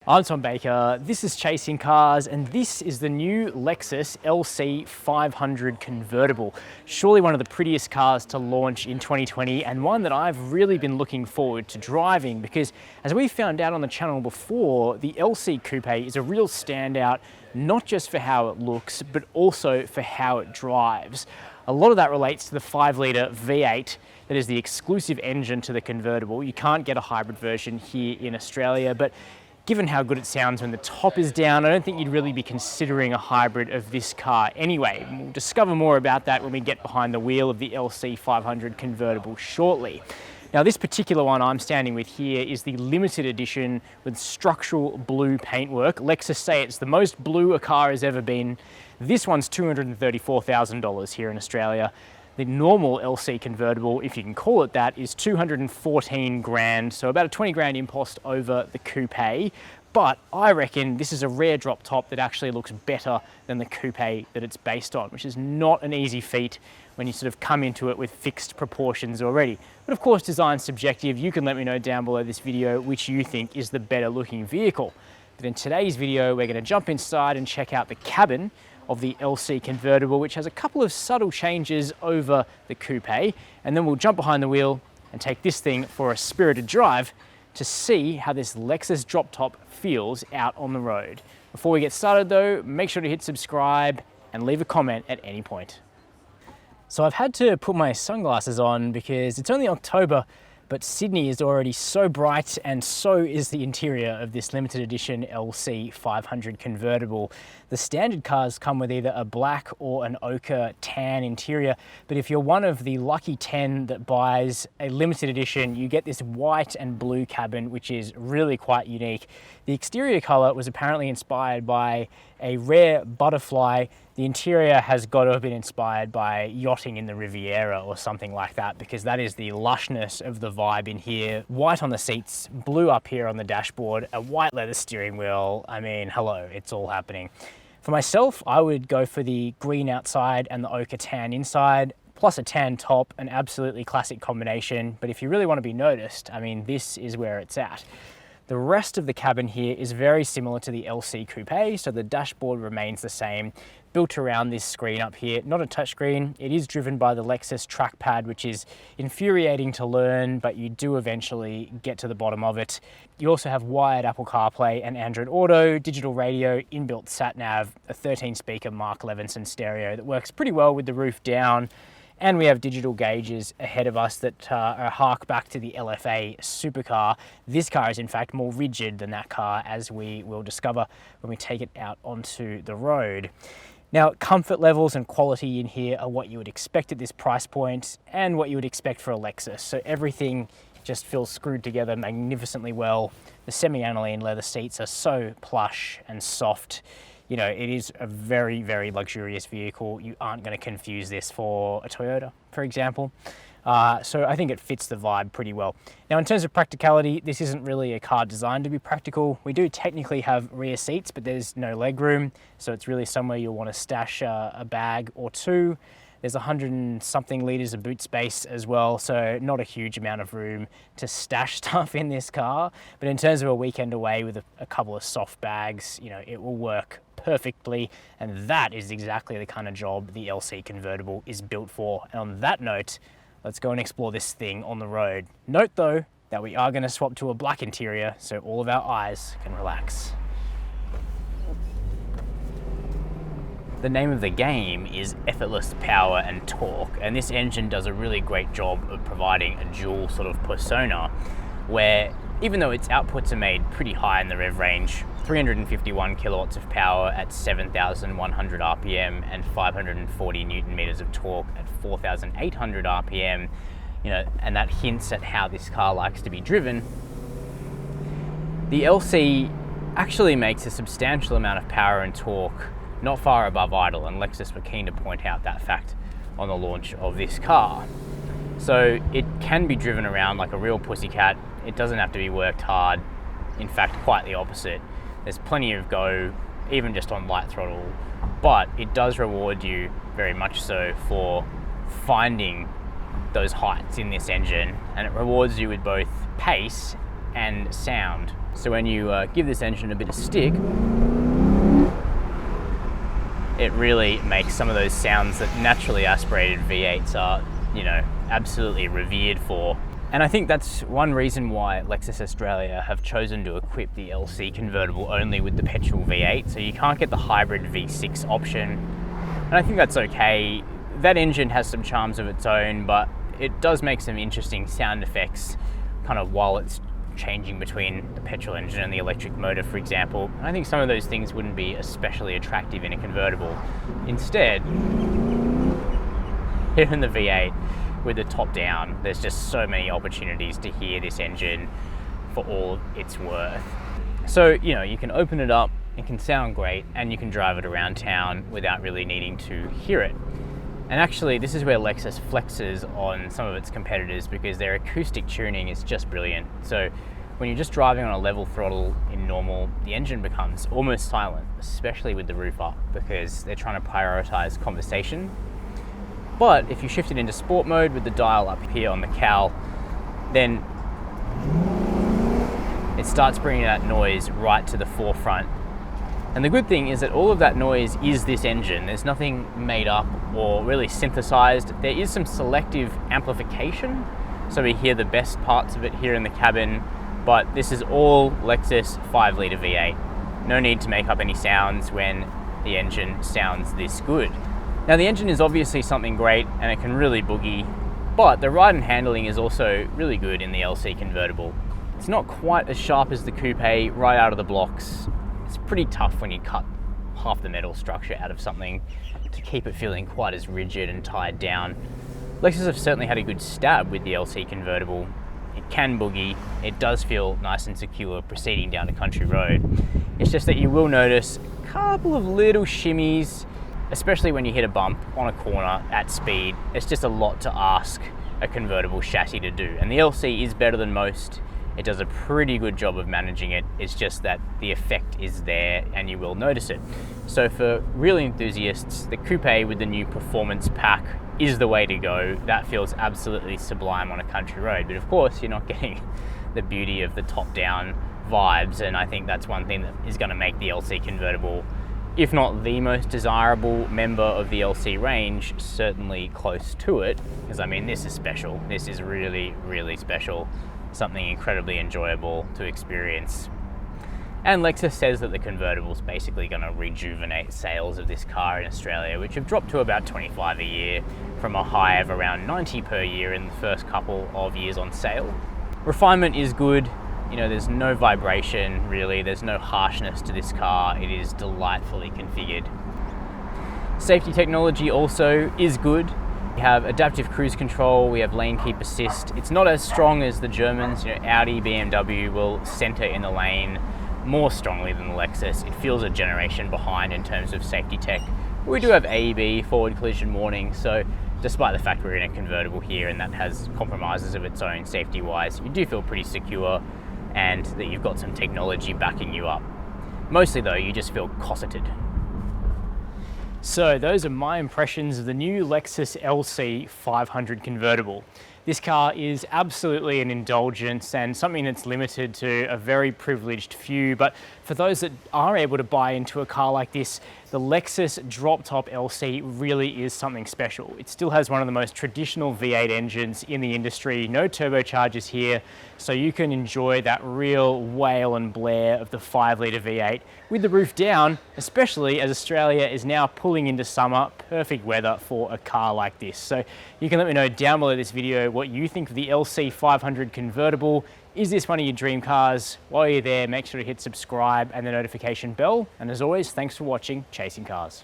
I'm Tom Baker, this is Chasing Cars, and this is the new Lexus LC 500 Convertible. Surely one of the prettiest cars to launch in 2020, and one that I've really been looking forward to driving because, as we found out on the channel before, the LC Coupe is a real standout, not just for how it looks, but also for how it drives. A lot of that relates to the 5-litre V8 that is the exclusive engine to the convertible. You can't get a hybrid version here in Australia, but given how good it sounds when the top is down, I don't think you'd really be considering a hybrid of this car anyway. We'll discover more about that when we get behind the wheel of the LC 500 Convertible shortly. Now, this particular one I'm standing with here is the limited edition with structural blue paintwork. Lexus say it's the most blue a car has ever been. This one's $234,000 here in Australia. The normal LC convertible, if you can call it that, is 214 grand, so about a 20 grand impost over the coupe. But I reckon this is a rare drop top that actually looks better than the coupe that it's based on, which is not an easy feat when you sort of come into it with fixed proportions already. But of course, design's subjective. You can let me know down below this video which you think is the better looking vehicle. But in today's video, we're going to jump inside and check out the cabin of the LC Convertible, which has a couple of subtle changes over the coupe, and then we'll jump behind the wheel and take this thing for a spirited drive to see how this Lexus drop top feels out on the road. Before we get started though, make sure to hit subscribe and leave a comment at any point. So I've had to put my sunglasses on because it's only October, but Sydney is already so bright, and so is the interior of this limited edition LC 500 Convertible. The standard cars come with either a black or an ochre tan interior, but if you're one of the lucky 10 that buys a limited edition, you get this white and blue cabin, which is really quite unique. The exterior color was apparently inspired by a rare butterfly. The interior has got to have been inspired by yachting in the Riviera or something like that, because that is the lushness of the vibe in here. White on the seats, blue up here on the dashboard, a white leather steering wheel. I mean, hello, it's all happening. For myself, I would go for the green outside and the ochre tan inside, plus a tan top, an absolutely classic combination. But if you really want to be noticed, I mean, this is where it's at. The rest of the cabin here is very similar to the LC Coupe, so the dashboard remains the same, built around this screen up here. Not a touchscreen, it is driven by the Lexus trackpad, which is infuriating to learn, but you do eventually get to the bottom of it. You also have wired Apple CarPlay and Android Auto, digital radio, inbuilt sat-nav, a 13-speaker Mark Levinson stereo that works pretty well with the roof down. And we have digital gauges ahead of us that hark back to the LFA supercar. This car is in fact more rigid than that car, as we will discover when we take it out onto the road. Now, comfort levels and quality in here are what you would expect at this price point and what you would expect for a Lexus. So everything just feels screwed together magnificently well. The semi-aniline leather seats are so plush and soft. You know, it is a very, very luxurious vehicle. You aren't going to confuse this for a Toyota, for example. So I think it fits the vibe pretty well. Now, in terms of practicality, this isn't really a car designed to be practical. We do technically have rear seats, but there's no leg room. So it's really somewhere you'll want to stash a bag or two. There's 100 and something litres of boot space as well, so not a huge amount of room to stash stuff in this car. But in terms of a weekend away with a couple of soft bags, you know, it will work perfectly, and that is exactly the kind of job the LC Convertible is built for. And on that note, let's go and explore this thing on the road. Note though that we are going to swap to a black interior so all of our eyes can relax. The name of the game is effortless power and torque, and this engine does a really great job of providing a dual sort of persona where, even though its outputs are made pretty high in the rev range, 351 kilowatts of power at 7,100 RPM and 540 Newton meters of torque at 4,800 RPM, you know, and that hints at how this car likes to be driven. The LC actually makes a substantial amount of power and torque not far above idle, and Lexus were keen to point out that fact on the launch of this car. So it can be driven around like a real pussycat. It doesn't have to be worked hard. In fact, quite the opposite. There's plenty of go, even just on light throttle, but it does reward you very much so for finding those heights in this engine, and it rewards you with both pace and sound. So when you give this engine a bit of stick, it really makes some of those sounds that naturally aspirated V8s are, you know, absolutely revered for. And I think that's one reason why Lexus Australia have chosen to equip the LC Convertible only with the petrol V8, so you can't get the hybrid V6 option. And I think that's okay. That engine has some charms of its own, but it does make some interesting sound effects kind of while it's changing between the petrol engine and the electric motor, for example. I think some of those things wouldn't be especially attractive in a convertible. Instead, here in the V8, with the top down, there's just so many opportunities to hear this engine for all it's worth. So, you know, you can open it up, it can sound great, and you can drive it around town without really needing to hear it. And actually, this is where Lexus flexes on some of its competitors, because their acoustic tuning is just brilliant. So when you're just driving on a level throttle in normal, the engine becomes almost silent, especially with the roof up, because they're trying to prioritize conversation. But if you shift it into sport mode with the dial up here on the cowl, then it starts bringing that noise right to the forefront. And the good thing is that all of that noise is this engine. There's nothing made up or really synthesized. There is some selective amplification, so we hear the best parts of it here in the cabin, but this is all Lexus 5-litre V8. No need to make up any sounds when the engine sounds this good. Now, the engine is obviously something great and it can really boogie, but the ride and handling is also really good in the LC Convertible. It's not quite as sharp as the coupe right out of the blocks. It's pretty tough when you cut half the metal structure out of something to keep it feeling quite as rigid and tied down. Lexus have certainly had a good stab with the LC Convertible. It can boogie, it does feel nice and secure proceeding down a country road. It's just that you will notice a couple of little shimmies, especially when you hit a bump on a corner at speed. It's just a lot to ask a convertible chassis to do. And the LC is better than most. It does a pretty good job of managing it. It's just that the effect is there and you will notice it. So for really enthusiasts, the coupe with the new performance pack is the way to go. That feels absolutely sublime on a country road. But of course, you're not getting the beauty of the top-down vibes. And I think that's one thing that is going to make the LC Convertible, if not the most desirable member of the LC range, certainly close to it. Because I mean, this is special. This is really, really special. Something incredibly enjoyable to experience. And Lexus says that the convertible is basically going to rejuvenate sales of this car in Australia, which have dropped to about 25 a year from a high of around 90 per year in the first couple of years on sale. Refinement is good. You know, there's no vibration really, there's no harshness to this car. It is delightfully configured. Safety technology also is good. We have adaptive cruise control, we have lane keep assist. It's not as strong as the Germans. You know, Audi, BMW will center in the lane more strongly than the Lexus. It feels a generation behind in terms of safety tech. But we do have AEB, forward collision warning, so despite the fact we're in a convertible here and that has compromises of its own safety-wise, you do feel pretty secure and that you've got some technology backing you up. Mostly though, you just feel cosseted. So those are my impressions of the new Lexus LC 500 Convertible. This car is absolutely an indulgence and something that's limited to a very privileged few, but for those that are able to buy into a car like this, the Lexus drop-top LC really is something special. It still has one of the most traditional V8 engines in the industry, no turbochargers here, so you can enjoy that real wail and blare of the 5-litre V8 with the roof down, especially as Australia is now pulling into summer, perfect weather for a car like this. So you can let me know down below this video what you think of the LC 500 Convertible. Is this one of your dream cars? While you're there, make sure to hit subscribe and the notification bell. And as always, thanks for watching Chasing Cars.